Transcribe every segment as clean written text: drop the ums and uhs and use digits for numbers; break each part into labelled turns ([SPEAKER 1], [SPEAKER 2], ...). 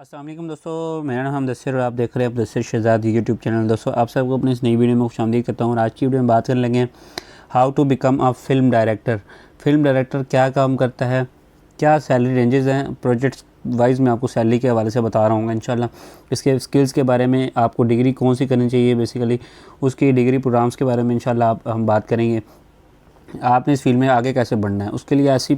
[SPEAKER 1] अस्सलाम वालेकुम दोस्तों, मेरा नाम मुदस्सिर और आप देख रहे हैं मुदस्सिर शहज़ाद यूट्यूब चैनल। दोस्तों आप सबको अपनी इस नई वीडियो में खुशामदीद करता हूँ और आज की वीडियो में बात करने लगे हैं how to become a film director. Film director क्या काम करता है, क्या सैलरी रेंजेस हैं, प्रोजेक्ट्स वाइज मैं आपको सैलरी के हवाले से बता रहा हूँ इंशाल्लाह। इसके स्किल्स के बारे में, आपको डिग्री कौन सी करनी चाहिए बेसिकली, उसकी डिग्री प्रोग्राम्स के बारे में इंशाल्लाह हम बात करेंगे। आपने इस फील्ड में आगे कैसे बढ़ना है, उसके लिए ऐसी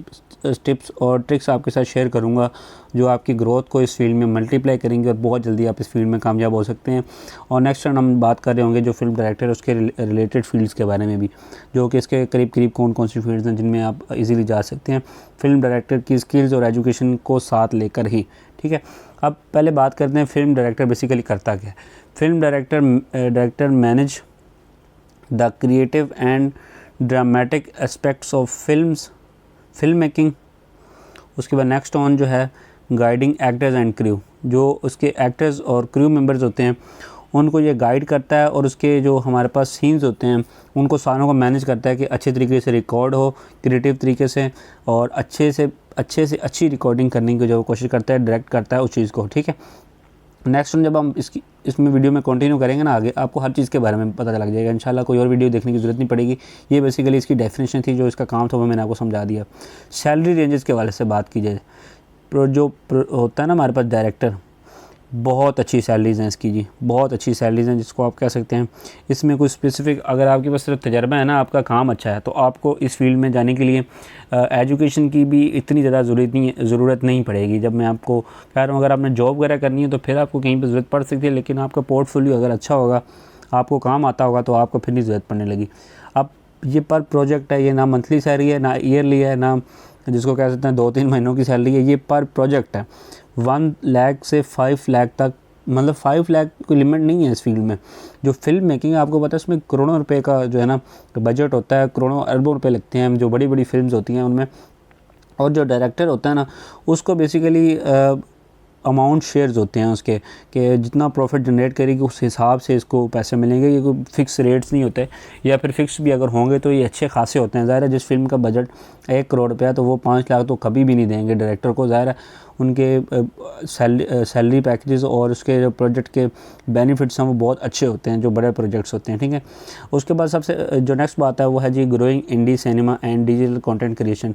[SPEAKER 1] टिप्स और ट्रिक्स आपके साथ शेयर करूंगा जो आपकी ग्रोथ को इस फील्ड में मल्टीप्लाई करेंगे और बहुत जल्दी आप इस फील्ड में कामयाब हो सकते हैं। और नेक्स्ट टाइम हम बात कर रहे होंगे जो फिल्म डायरेक्टर है उसके रिलेटेड फील्ड्स के बारे में भी, जो कि इसके करीब करीब कौन कौन सी फील्ड्स हैं जिनमें आप इजीली जा सकते हैं फिल्म डायरेक्टर की स्किल्स और एजुकेशन को साथ लेकर ही। ठीक है, अब पहले बात करते हैं फिल्म डायरेक्टर बेसिकली करता क्या है। Film director manage the creative and dramatic aspects of film making. उसके बाद नेक्स्ट ऑन जो है गाइडिंग एक्टर्स एंड क्रू, जो उसके एक्टर्स और क्रू मेंबर्स होते हैं उनको ये गाइड करता है और उसके जो हमारे पास सीन्स होते हैं उनको सारों को मैनेज करता है कि अच्छे तरीके से रिकॉर्ड हो, क्रिएटिव तरीके से, और अच्छे से अच्छी रिकॉर्डिंग करने की जो कोशिश करता है, डायरेक्ट करता है उस चीज़ को। ठीक है, नेक्स्ट जब हम इसमें वीडियो में कंटिन्यू करेंगे ना, आगे आपको हर चीज़ के बारे में पता लग जाएगा इंशाल्लाह। कोई और वीडियो देखने की ज़रूरत नहीं पड़ेगी। ये बेसिकली इसकी डेफिनेशन थी, जो इसका काम था वो मैंने आपको समझा दिया। सैलरी रेंजेस के वाले से बात की जाए, होता है ना हमारे पास डायरेक्टर, बहुत अच्छी सैलरीज़ हैं इसकी जी, बहुत अच्छी सैलरीज़ हैं जिसको आप कह सकते हैं। इसमें कोई स्पेसिफ़िक, अगर आपके पास सिर्फ तजर्बा है ना, आपका काम अच्छा है, तो आपको इस फील्ड में जाने के लिए एजुकेशन की भी इतनी ज़्यादा ज़रूरत नहीं पड़ेगी। जब मैं आपको कह रहा हूँ अगर आपने जॉब वगैरह करनी है तो फिर आपको कहीं पर ज़रूरत पड़ सकती है, लेकिन आपका पोर्टफोलियो अगर अच्छा होगा, आपको काम आता होगा, तो आपको फिर नहीं ज़रूरत पड़ने लगी। अब ये पर प्रोजेक्ट है, ये ना मंथली सैलरी है, ना ईयरली है, ना जिसको कह सकते हैं 2-3 महीनों की सैलरी है, ये पर प्रोजेक्ट है। 1 लाख से 5 लाख तक, मतलब 5 लाख कोई लिमिट नहीं है इस फील्ड में। जो फिल्म मेकिंग है आपको पता है उसमें करोड़ों रुपए का जो है ना बजट होता है, करोड़ों अरबों रुपए लगते हैं जो बड़ी बड़ी फिल्म्स होती हैं उनमें। और जो डायरेक्टर होता है ना, उसको बेसिकली अमाउंट शेयर्स होते हैं उसके, कि जितना प्रॉफिट जनरेट करेगी उस हिसाब से इसको पैसे मिलेंगे। ये कोई फिक्स रेट्स नहीं होते, या फिर फिक्स भी अगर होंगे तो ये अच्छे खासे होते हैं। ज़ाहिर है जिस फिल्म का बजट 1 करोड़ रुपया, तो वो 5 लाख तो कभी भी नहीं देंगे डायरेक्टर को। ज़ाहिर है उनके सैलरी पैकेजेस और उसके जो प्रोजेक्ट के बेनिफिट्स हैं वो बहुत अच्छे होते हैं, जो बड़े प्रोजेक्ट्स होते हैं। ठीक है, उसके बाद सबसे जो नेक्स्ट बात है वो है जी growing indie cinema and digital content creation.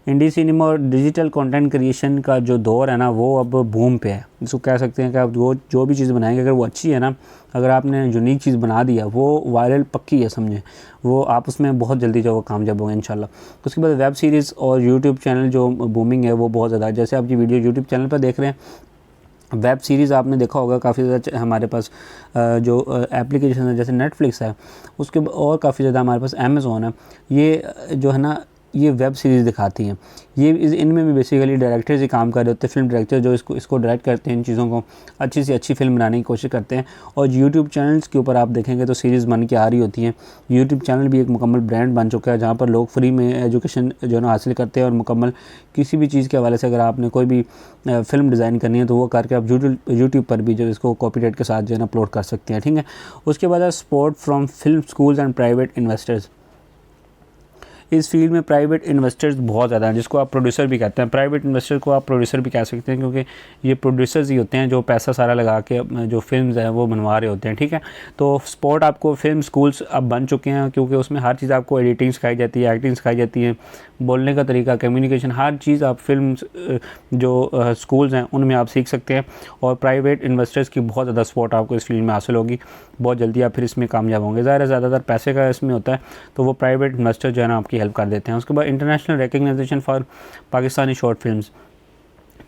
[SPEAKER 1] Indie cinema और डिजिटल कंटेंट क्रिएशन का जो दौर है ना, वो अब बूम पे है। इसको कह सकते हैं कि आप वो जो भी चीज़ बनाएंगे, अगर वो अच्छी है ना, अगर आपने यूनिक चीज़ बना दिया, वो वायरल पक्की है समझे, वो आप उसमें बहुत जल्दी जो कामयाब होंगे इंशाल्लाह। उसके बाद वेब सीरीज़ और यूट्यूब चैनल जो बूमिंग है वो बहुत ज़्यादा है। जैसे आप ये वीडियो यूट्यूब चैनल पर देख रहे हैं, वेब सीरीज़ आपने देखा होगा काफ़ी ज़्यादा हमारे पास जो एप्लीकेशन है जैसे नेटफ्लिक्स है, उसके और काफ़ी ज़्यादा हमारे पास अमेज़ॉन है, ये जो है ना ये वेब सीरीज़ दिखाती हैं। ये इनमें भी बेसिकली डायरेक्टर्स ही काम कर रहे होते हैं, फिल्म डायरेक्टर जो इसको डायरेक्ट करते हैं, इन चीज़ों को अच्छी से अच्छी फिल्म बनाने की कोशिश करते हैं। और यूट्यूब चैनल्स के ऊपर आप देखेंगे तो सीरीज़ बन के आ रही होती हैं। यूट्यूब चैनल भी एक मुकम्मल ब्रांड बन चुका है जहाँ पर लोग फ्री में एजुकेशन जो है ना हासिल करते हैं, और मुकम्मल किसी भी चीज़ के हवाले से अगर आपने कोई भी फिल्म डिज़ाइन करनी है तो वो करके आप यूट्यूब पर भी जो इसको कॉपीराइट के साथ जो है ना अपलोड कर सकते हैं। ठीक है, उसके बाद है support from film schools and private investors. इस फील्ड में प्राइवेट इन्वेस्टर्स बहुत ज़्यादा हैं, जिसको आप प्रोड्यूसर भी कहते हैं। प्राइवेट इन्वेस्टर को आप प्रोड्यूसर भी कह सकते हैं, क्योंकि ये प्रोड्यूसर्स ही होते हैं जो पैसा सारा लगा के जो फिल्म्स हैं वो बनवा रहे होते हैं। ठीक है, तो स्पोर्ट आपको फिल्म स्कूल्स अब बन चुके हैं, क्योंकि उसमें हर चीज़ आपको एडिटिंग सिखाई जाती है, एक्टिंग सिखाई जाती है, बोलने का तरीका, कम्युनिकेशन, हर चीज़ आप फिल्म जो स्कूल्स हैं उनमें आप सीख सकते हैं। और प्राइवेट इन्वेस्टर्स की बहुत ज़्यादा सपोर्ट आपको इस फील्ड में हासिल होगी, बहुत जल्दी आप फिर इसमें कामयाब होंगे। ज़्यादातर पैसे का इसमें होता है, तो वो प्राइवेट इन्वेस्टर जो है ना आपकी हेल्प कर देते हैं। उसके बाद international recognisation for Pakistani short films.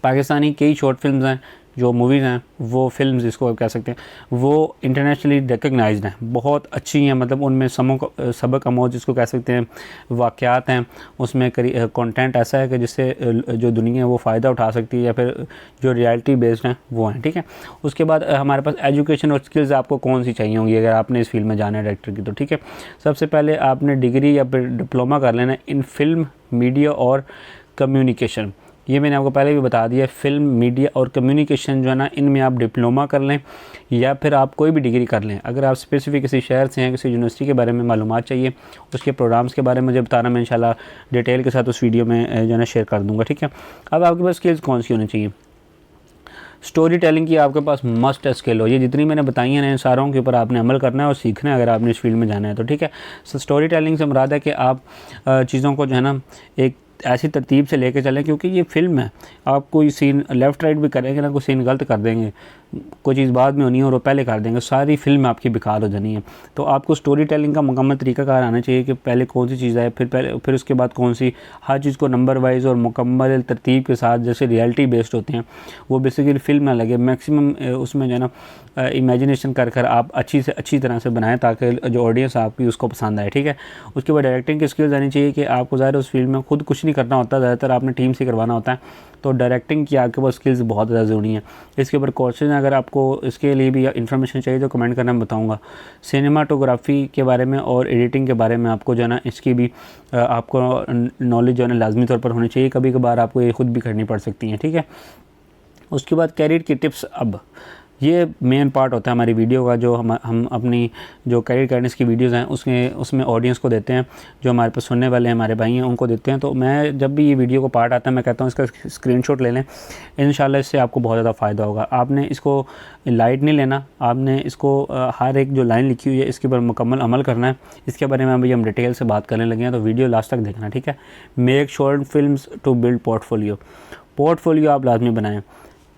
[SPEAKER 1] Pakistani कई शॉर्ट फिल्म्स हैं, जो मूवीज़ हैं, वो फिल्म्स जिसको आप कह सकते हैं, वो इंटरनेशनली रिकग्नाइज्ड हैं, बहुत अच्छी हैं। मतलब उनमें सबक आमोज़ जिसको कह सकते हैं वाक़यात हैं, उसमें कंटेंट ऐसा है कि जिससे जो दुनिया है वो फ़ायदा उठा सकती है, या फिर जो रियलिटी बेस्ड हैं वो हैं। ठीक है, उसके बाद हमारे पास एजुकेशन और स्किल्स आपको कौन सी चाहिए होंगी अगर आपने इस फील्ड में जाना है डायरेक्टर की, तो ठीक है, सबसे पहले आपने डिग्री या फिर डिप्लोमा कर लेना इन फिल्म, मीडिया और कम्युनिकेशन। ये मैंने आपको पहले भी बता दिया, फिल्म, मीडिया और कम्युनिकेशन जो है ना, इनमें आप डिप्लोमा कर लें या फिर आप कोई भी डिग्री कर लें। अगर आप स्पेसिफिक किसी शहर से हैं, किसी यूनिवर्सिटी के बारे में मालूमात चाहिए, उसके प्रोग्राम्स के बारे में मुझे बताना, मैं इंशाल्लाह डिटेल के साथ उस वीडियो में जो है ना शेयर कर दूँगा। ठीक है, अब आपके पास स्किल्स कौन सी होनी चाहिए। स्टोरी टेलिंग की आपके पास मस्ट स्किल हो। ये जितनी मैंने बताई हैं इन सारों के ऊपर आपने अमल करना है और सीखना है अगर आपने इस फील्ड में जाना है तो, ठीक है। स्टोरी टेलिंग से मुराद है कि आप चीज़ों को जो है ना एक ऐसी तरतीब से लेके चलें, क्योंकि ये फ़िल्म है, आप कोई सीन लेफ़्ट राइट भी करेंगे ना, कोई सीन गलत कर देंगे, कोई चीज़ बाद में होनी है और वो पहले कर देंगे, सारी फिल्म आपकी बेकार हो जानी है। तो आपको स्टोरी टेलिंग का मुकम्मल तरीक़ाकार आना चाहिए कि पहले कौन सी चीज़ है, फिर उसके बाद कौन सी, हर चीज़ को नंबर वाइज और मुकम्मल तरतीब के साथ, जैसे रियलिटी बेस्ड होते हैं वो बेसिकली फ़िल्म ना लगे, मैक्सिमम उसमें जो है ना इमेजिनेशन कर आप अच्छी से अच्छी तरह से बनाएं ताकि जो ऑडियंस आपकी उसको पसंद आए, ठीक है। उसके बाद डायरेक्टिंग की स्किल्स आनी चाहिए कि आपको ज़्यादा उस फील्ड में खुद कुछ नहीं करना होता, ज़्यादातर आपने टीम से करवाना होता है, तो डायरेक्टिंग की आपके पास स्किल्स बहुत ज़्यादा ज़रूरी हैं। इसके ऊपर क्वेश्चन अगर आपको इसके लिए भी इन्फॉर्मेशन चाहिए तो कमेंट करना, मैं बताऊँगा। सिनेमाटोग्राफी के बारे में और एडिटिंग के बारे में आपको जो है ना इसकी भी आपको नॉलेज जो है ना लाजमी तौर पर होनी चाहिए, कभी कभार आपको ये खुद भी करनी पड़ सकती हैं, ठीक है। उसके बाद कैरियर की टिप्स, अब ये मेन पार्ट होता है हमारी वीडियो का, जो हम अपनी जो कैरियर गाइडेंस की वीडियोस हैं उसमें ऑडियंस को देते हैं, जो हमारे पास सुनने वाले हैं हमारे भाई हैं उनको देते हैं। तो मैं जब भी ये वीडियो को पार्ट आता है मैं कहता हूँ इसका स्क्रीनशॉट ले लें, इंशाल्लाह इससे आपको बहुत ज़्यादा फ़ायदा होगा। आपने इसको लाइट नहीं लेना, आपने इसको हर एक जो लाइन लिखी हुई है इसके ऊपर मुकम्मल अमल करना है। इसके बारे में अभी हम डिटेल से बात करने लगे हैं, तो वीडियो लास्ट तक देखना, ठीक है। Make short films to build portfolio आप लाजमी बनाएं।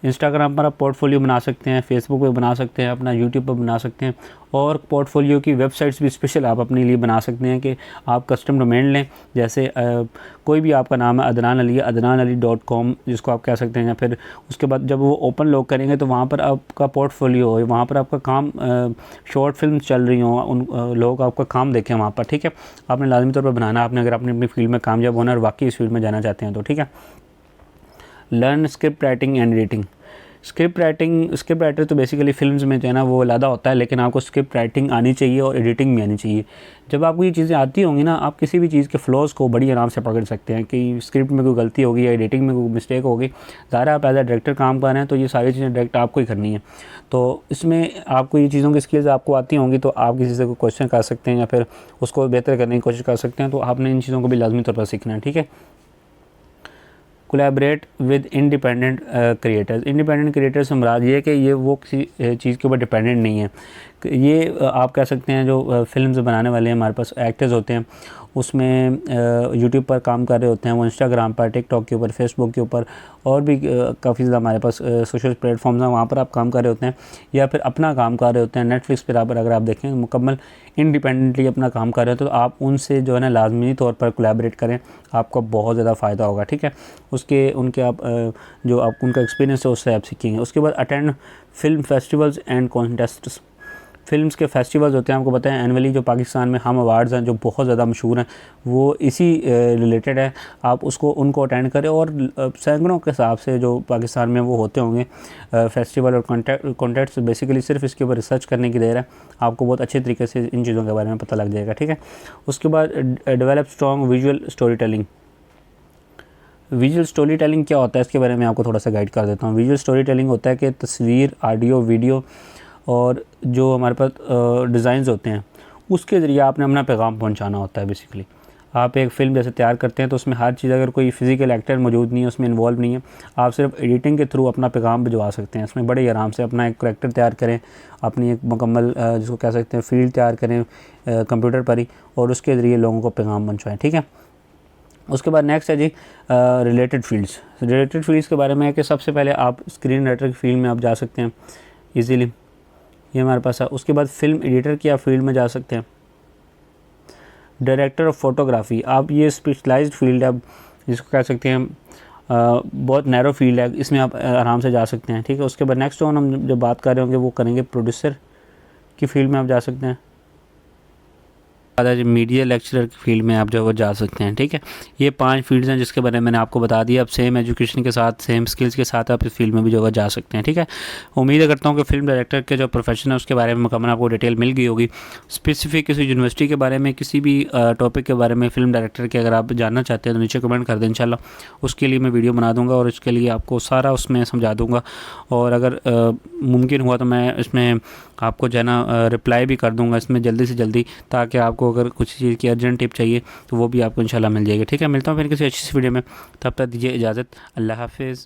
[SPEAKER 1] इंस्टाग्राम पर आप पोर्टफोलियो बना सकते हैं, फेसबुक पे बना सकते हैं, अपना यूट्यूब पर बना सकते हैं, और पोर्टफोलियो की वेबसाइट्स भी स्पेशल आप अपने लिए बना सकते हैं कि आप कस्टम डोमेन लें, जैसे कोई भी आपका नाम है adnanali.com जिसको आप कह सकते हैं, या फिर उसके बाद जब वो ओपन लोग करेंगे तो वहाँ पर आपका पोर्टफोलियो हो, वहाँ पर आपका काम शॉर्ट फिल्म चल रही हों, उन लोग आपका काम देखें वहाँ पर, ठीक है। आपने लाजमी तौर पर बनाना, आपने अगर अपनी फील्ड में कामयाब होना और वाकई इस फील्ड में जाना चाहते हैं तो, ठीक है। Learn script writing and editing. Script writer तो बेसिकली फिल्म्स में जो है ना वो अलहदा होता है, लेकिन आपको स्क्रिप्ट राइटिंग आनी चाहिए और एडिटिंग भी आनी चाहिए। जब आपको ये चीज़ें आती होंगी ना, आप किसी भी चीज़ के फ्लॉज को बड़ी आराम से पकड़ सकते हैं कि स्क्रिप्ट में कोई गलती होगी या एडिटिंग में कोई मिस्टेक होगी। ज़ाहिर आप एज ए डायरेक्टर काम कर रहे हैं तो ये सारी चीज़ें डायरेक्ट आपको ही करनी है, तो इसमें आपको ये चीज़ों की स्किल्स आपको आती होंगी तो आप किसी से कोई क्वेश्चन कर सकते हैं या फिर उसको बेहतर करने की कोशिश कर सकते हैं। तो आपने इन चीज़ों को भी लाजमी तौर पर सीखना है, ठीक है। कोलैबोरेट विद इंडिपेंडेंट क्रिएटर्स से मुराद ये है कि ये वो किसी चीज़ के ऊपर डिपेंडेंट नहीं है। ये आप कह सकते हैं जो फिल्म्स बनाने वाले हैं हमारे पास एक्टर्स होते हैं, उसमें यूट्यूब पर काम कर रहे होते हैं, वो इंस्टाग्राम पर, टिकटॉक के ऊपर, फेसबुक के ऊपर और भी काफ़ी ज़्यादा हमारे पास सोशल प्लेटफॉर्म्स हैं, वहाँ पर आप काम कर रहे होते हैं या फिर अपना काम कर रहे होते हैं। नेटफ्लिक्स पर अगर आप देखें मुकम्मल इंडिपेंडेंटली अपना काम कर रहे हो तो आप उनसे जो है ना लाजमी तौर पर कोलैबोरेट करें, आपको बहुत ज़्यादा फ़ायदा होगा, ठीक है। उनके आप जो आप उनका एक्सपीरियंस है उससे आप सीखेंगे। उसके बाद attend film festivals and contests. Films के फेस्टिवल्स होते हैं, आपको पता है एनुअली जो पाकिस्तान में हम अवार्ड्स हैं जो बहुत ज़्यादा मशहूर हैं वो इसी रिलेटेड है। आप उनको अटेंड करें और सैकड़ों के हिसाब से जो पाकिस्तान में वो होते होंगे फेस्टिवल और कॉन्टेस्ट, बेसिकली सिर्फ इसके ऊपर रिसर्च करने की देर है, आपको बहुत अच्छे तरीके से इन चीज़ों के बारे में पता लग जाएगा, ठीक है। उसके बाद develop strong visual story telling. Visual story telling क्या होता है इसके बारे में आपको थोड़ा सा गाइड कर देता हूँ। विजुअल स्टोरी टेलिंग होता है कि तस्वीर, ऑडियो, वीडियो और जो हमारे पास डिज़ाइंस होते हैं उसके ज़रिए आपने अपना पैगाम पहुंचाना होता है। बेसिकली आप एक फ़िल्म जैसे तैयार करते हैं तो उसमें हर चीज़, अगर कोई फ़िज़िकल एक्टर मौजूद नहीं है उसमें इन्वॉल्व नहीं है, आप सिर्फ एडिटिंग के थ्रू अपना पैगाम भिजवा करते हैं। इसमें बड़े ही आराम से अपना एक करैक्टर तैयार करें, अपनी एक मुकम्मल जिसको कह सकते हैं फील्ड तैयार करें कंप्यूटर पर ही, और उसके ज़रिए लोगों को पैगाम पहुँचाएँ, ठीक है। उसके बाद नेक्स्ट है जी रिलेटेड फील्ड्स के बारे में है कि सबसे पहले आप स्क्रीन राइटर की फील्ड में आप जा सकते हैं ईज़िली, ये हमारे पास है। उसके बाद फिल्म एडिटर की आप फील्ड में जा सकते हैं। डायरेक्टर ऑफ फोटोग्राफी, आप ये स्पेशलाइज्ड फील्ड है जिसको कह सकते हैं बहुत नैरो फील्ड है, इसमें आप आराम से जा सकते हैं, ठीक है। उसके बाद नेक्स्ट हम जब बात कर रहे होंगे वो करेंगे प्रोड्यूसर की फील्ड में आप जा सकते हैं। मीडिया लेक्चरर की फील्ड में आप जो वो जा सकते हैं, ठीक है। ये 5 फील्ड्स हैं जिसके बारे में मैंने आपको बता दिया। अब सेम एजुकेशन के साथ, सेम स्किल्स के साथ आप इस फील्ड में भी जो जा सकते हैं, ठीक है। उम्मीद करता हूँ कि फिल्म डायरेक्टर के जो प्रोफेशन है उसके बारे में मुकम्मल आपको डिटेल मिल गई होगी। स्पेसिफिक किसी यूनिवर्सिटी के बारे में, किसी भी टॉपिक के बारे में फिल्म डायरेक्टर के अगर आप जानना चाहते हैं तो नीचे कमेंट कर दें, इंशाल्लाह उसके लिए मैं वीडियो बना दूँगा और इसके लिए आपको सारा उसमें समझा दूँगा। और अगर मुमकिन हुआ तो मैं इसमें आपको जो है ना रिप्लाई भी कर दूँगा इसमें जल्दी से जल्दी, ताकि आपको अगर कुछ चीज़ की अर्जेंट टिप चाहिए तो वो भी आपको इंशाल्लाह मिल जाएगी, ठीक है। मिलता हूँ फिर किसी अच्छी सी वीडियो में, तब तक दीजिए इजाज़त। अल्लाह हाफिज़।